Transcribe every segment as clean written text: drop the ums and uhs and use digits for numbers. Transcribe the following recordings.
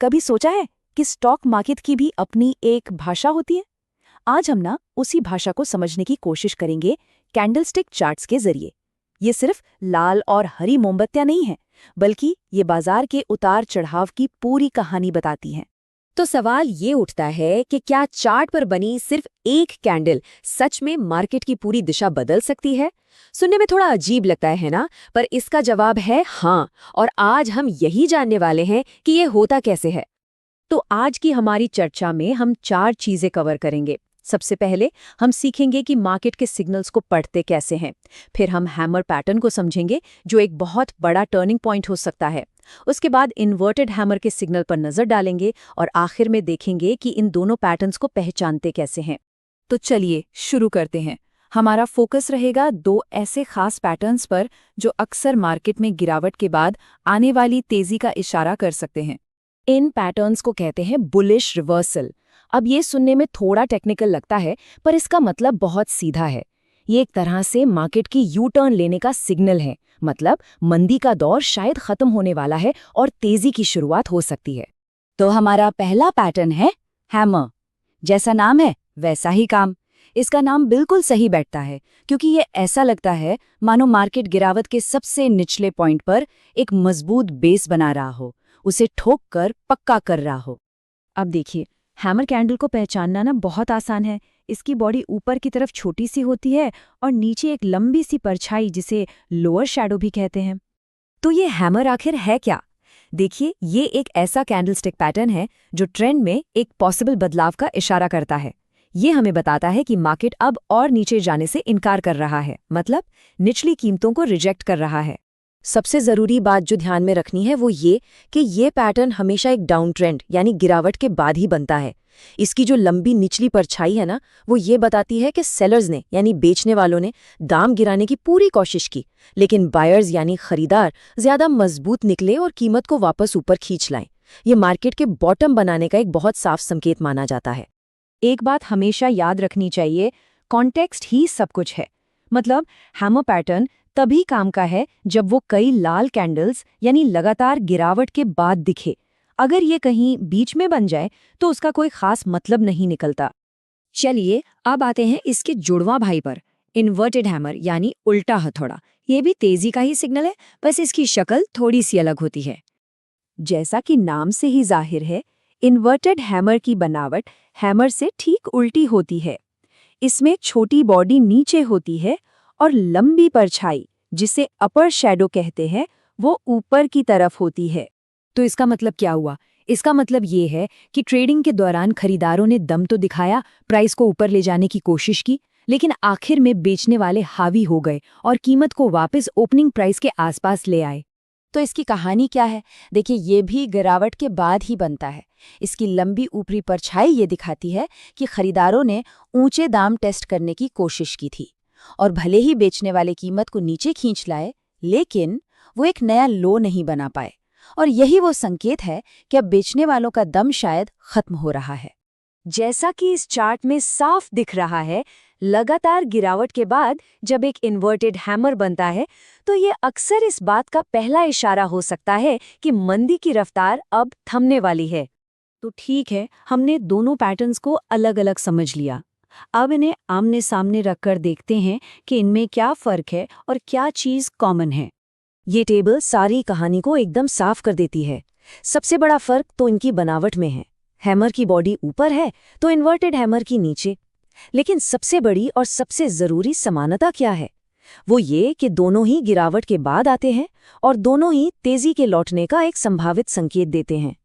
कभी सोचा है कि स्टॉक मार्केट की भी अपनी एक भाषा होती है? आज हम उसी भाषा को समझने की कोशिश करेंगे कैंडलस्टिक चार्ट्स के जरिए। ये सिर्फ लाल और हरी मोमबत्तियां नहीं हैं, बल्कि ये बाजार के उतार चढ़ाव की पूरी कहानी बताती हैं। तो सवाल ये उठता है कि क्या चार्ट पर बनी सिर्फ एक कैंडल सच में मार्केट की पूरी दिशा बदल सकती है? सुनने में थोड़ा अजीब लगता है ना? पर इसका जवाब है हाँ, और आज हम यही जानने वाले हैं कि ये होता कैसे है। तो आज की हमारी चर्चा में हम 4 चीजें कवर करेंगे। सबसे पहले हम सीखेंगे कि मार्केट के सिग्नल्स को पढ़ते कैसे हैं। फिर हम हैमर पैटर्न को समझेंगे, जो एक बहुत बड़ा टर्निंग पॉइंट हो सकता है। उसके बाद इन्वर्टेड हैमर के सिग्नल पर नजर डालेंगे और आखिर में देखेंगे कि इन दोनों पैटर्न्स को पहचानते कैसे हैं। तो चलिए शुरू करते हैं। हमारा फोकस रहेगा 2 ऐसे खास पैटर्न्स पर जो अक्सर मार्केट में गिरावट के बाद आने वाली तेजी का इशारा कर सकते हैं। इन पैटर्न्स को कहते हैं बुलिश रिवर्सल। अब ये सुनने में थोड़ा टेक्निकल लगता है, पर इसका मतलब बहुत सीधा है। ये एक तरह से मार्केट की यू टर्न लेने का सिग्नल है। मतलब मंदी का दौर शायद खत्म होने वाला है और तेजी की शुरुआत हो सकती है। तो हमारा पहला पैटर्न है हैमर। जैसा नाम है वैसा ही काम। इसका नाम बिल्कुल सही बैठता है, क्योंकि ये ऐसा लगता है मानो मार्केट गिरावट के सबसे निचले पॉइंट पर एक मजबूत बेस बना रहा हो, उसे ठोक कर पक्का कर रहा हो। अब देखिए, हैमर कैंडल को पहचानना बहुत आसान है। इसकी बॉडी ऊपर की तरफ छोटी सी होती है और नीचे एक लंबी सी परछाई, जिसे लोअर शैडो भी कहते हैं। तो ये हैमर आखिर है क्या? देखिए, ये एक ऐसा कैंडलस्टिक पैटर्न है जो ट्रेंड में एक पॉसिबल बदलाव का इशारा करता है। ये हमें बताता है कि मार्केट अब और नीचे जाने से इनकार कर रहा है, मतलब निचली कीमतों को रिजेक्ट कर रहा है। सबसे जरूरी बात जो ध्यान में रखनी है वो ये कि ये पैटर्न हमेशा एक डाउन ट्रेंड यानी गिरावट के बाद ही बनता है। इसकी जो लंबी निचली परछाई है ना, वो ये बताती है कि सेलर्स ने यानी बेचने वालों ने दाम गिराने की पूरी कोशिश की, लेकिन बायर्स यानी खरीदार ज्यादा मजबूत निकले और कीमत को वापस ऊपर खींच लाएं। ये मार्केट के बॉटम बनाने का एक बहुत साफ संकेत माना जाता है। एक बात हमेशा याद रखनी चाहिए, कॉन्टेक्स्ट ही सब कुछ है। मतलब हैमर पैटर्न तभी काम का है जब वो कई लाल कैंडल्स यानी लगातार गिरावट के बाद दिखे। अगर ये कहीं बीच में बन जाए तो उसका कोई खास मतलब नहीं निकलता। चलिए अब आते हैं इसके जुड़वा भाई पर, इन्वर्टेड हैमर यानी उल्टा हथौड़ा। ये भी तेजी का ही सिग्नल है, बस इसकी शक्ल थोड़ी सी अलग होती है। जैसा कि नाम से ही जाहिर है, इन्वर्टेड हैमर की बनावट हैमर से ठीक उल्टी होती है। इसमें छोटी बॉडी नीचे होती है और लंबी परछाई, जिसे अपर शैडो कहते हैं, वो ऊपर की तरफ होती है। तो इसका मतलब क्या हुआ? इसका मतलब ये है कि ट्रेडिंग के दौरान खरीदारों ने दम तो दिखाया, प्राइस को ऊपर ले जाने की कोशिश की, लेकिन आखिर में बेचने वाले हावी हो गए और कीमत को वापस ओपनिंग प्राइस के आसपास ले आए। तो इसकी कहानी क्या है? देखिए, ये भी गिरावट के बाद ही बनता है। इसकी लंबी ऊपरी परछाई ये दिखाती है कि खरीदारों ने ऊंचे दाम टेस्ट करने की कोशिश की थी, और भले ही बेचने वाले कीमत को नीचे खींच लाए, लेकिन वो एक नया लो नहीं बना पाए। और यही वो संकेत है कि अब बेचने वालों का दम शायद खत्म हो रहा है। जैसा कि इस चार्ट में साफ दिख रहा है, लगातार गिरावट के बाद जब एक इन्वर्टेड हैमर बनता है, तो ये अक्सर इस बात का पहला इशारा हो सकता है कि मंदी की रफ्तार अब थमने वाली है। तो ठीक है, हमने दोनों पैटर्न्स को अलग अलग समझ लिया। अब इन्हें आमने सामने रखकर देखते हैं कि इनमें क्या फर्क है और क्या चीज कॉमन है। ये टेबल सारी कहानी को एकदम साफ कर देती है। सबसे बड़ा फर्क तो इनकी बनावट में है। हैमर की बॉडी ऊपर है तो इन्वर्टेड हैमर की नीचे। लेकिन सबसे बड़ी और सबसे जरूरी समानता क्या है? वो ये कि दोनों ही गिरावट के बाद आते हैं और दोनों ही तेजी के लौटने का एक संभावित संकेत देते हैं।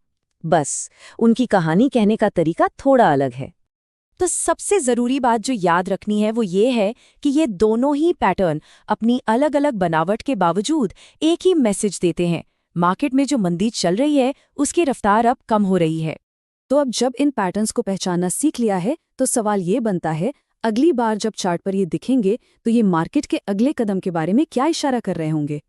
बस उनकी कहानी कहने का तरीका थोड़ा अलग है। तो सबसे जरूरी बात जो याद रखनी है वो ये है कि ये दोनों ही पैटर्न अपनी अलग अलग बनावट के बावजूद एक ही मैसेज देते हैं। मार्केट में जो मंदी चल रही है, उसकी रफ्तार अब कम हो रही है। तो अब जब इन पैटर्न्स को पहचानना सीख लिया है, तो सवाल ये बनता है, अगली बार जब चार्ट पर ये दिखेंगे तो ये मार्केट के अगले कदम के बारे में क्या इशारा कर रहे होंगे?